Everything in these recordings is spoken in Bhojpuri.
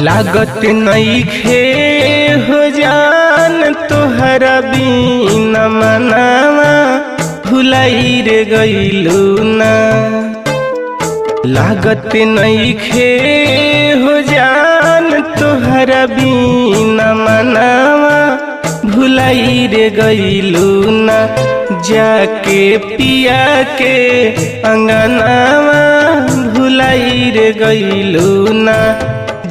लागत नइखे हो जान तोहरा बिना मनावा भुलाई रे गइलू ना। लागत नइखे हो जान तोहरा बिना मनावा भुलाई रे गइलू ना। जाके पिया के अंगनावा भुलाई रे गइलू ना।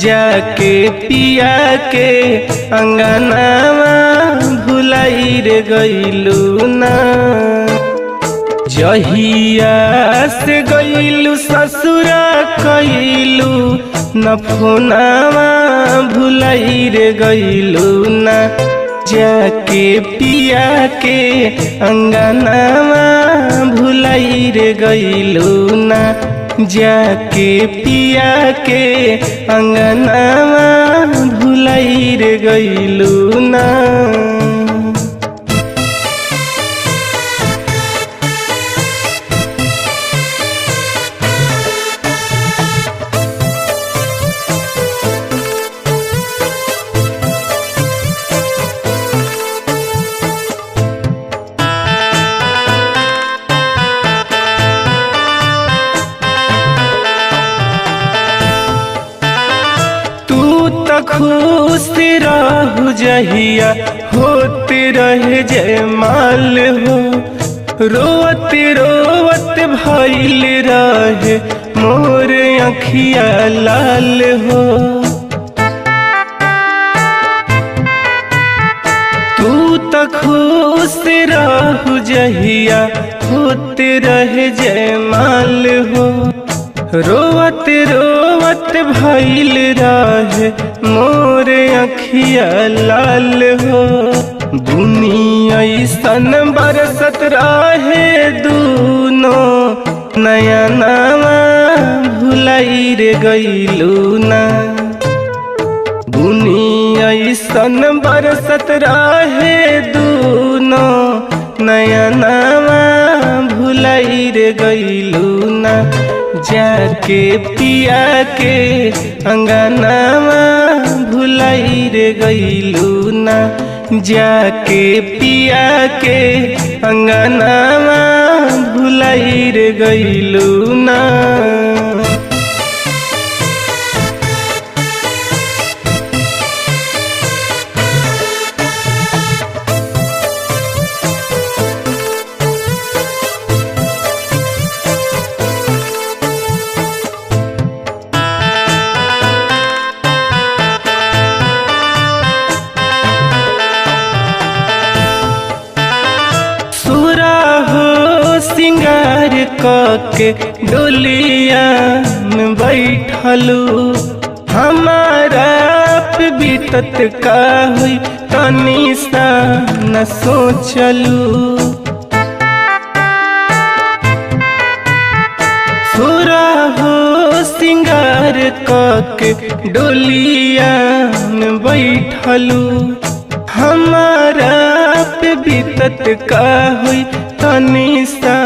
जाके पिया के अंगनावा भुलाई रे गइलू ना। जहिया से गइलू ससुरा कइलू न फोनावा भुलाई रे गइलू ना। जाके पिया के अंगनावा भुलाई रे गइलू ना। जाके पिया के अंगनावा भुलाई रे गइलू ना। खुश रहू जहिया होते रहे जयमाल हो। रोवत रोवत भइल रहे मोर अखिया लाल हो। तू तो खुश रहू जहिया होते रहे जयमाल हो। रोवत रोवत भइल रहे मोर अखिया लाल हो। दुनिया ऐसन बरसत रहे दूनो नयनावा भुलाई रे गइलू ना। दुनिया ऐसन बरसत रहे दूनो नयनावा भुलाई रे गइलू ना। जाके पिया के अंगनावा भुलाई रे गइलू ना। जाके पिया के अंगनावा भुलाई रे गइलू ना। सिंगार के डोलिया में बैठलू हमारा पे बीतत का हुई तनी सा न सोचलू। थोड़ा हो सिंगार के डोलिया में बैठलू हमारा पे बीतत का हुई तनी सा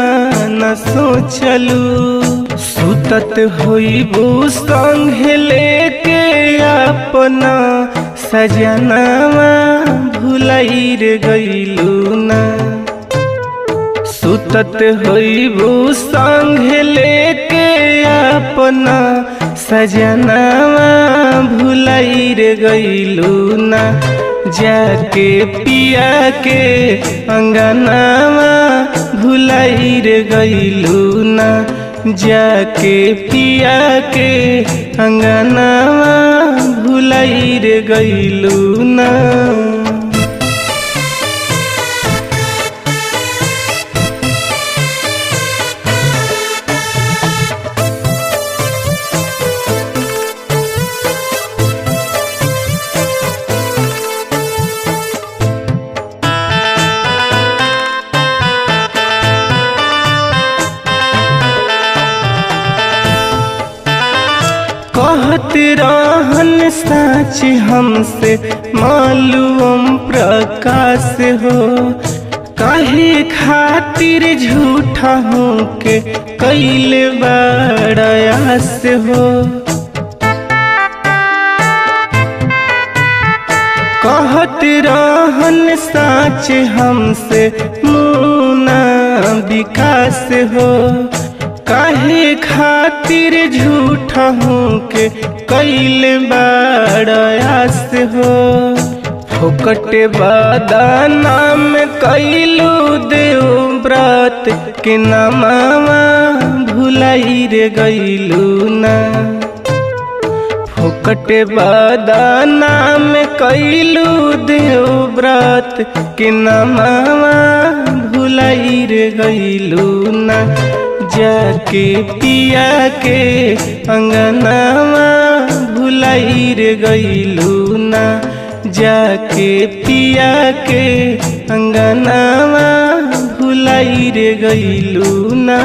न सोचलू। सुतत होइबू संगे लेके अपना सजनावा भुलाई रे गइलू ना। सुतत होइबू संगे लेके अपना सजनावा भुलाई रे गइलू ना। जाके पिया के अंगनावा भुलाई रे गइलू ना। जाके पिया के अंगनावा भुलाई रे गइलू ना। कहत रहन सच हमसे मालूम प्रकाश हो। काहे खातिर झूठा हो के कैले बड़ायास हो। कहत रहन साच हमसे मुना विकास हो, काहे खातिर झूठा हूँ के कैल बड़ायास हो। फोकट बदाना में कैलू देव व्रत के नमावा भुलाई रे गईलू ना। फोकट बदाना में कैलू देव व्रत के नमावा भुलाई रे गईलू ना। जाके पिया के अंगनावा भुलाई रे गईलू ना। जाके पिया के अंगनावा भुलाई रे गईलू ना।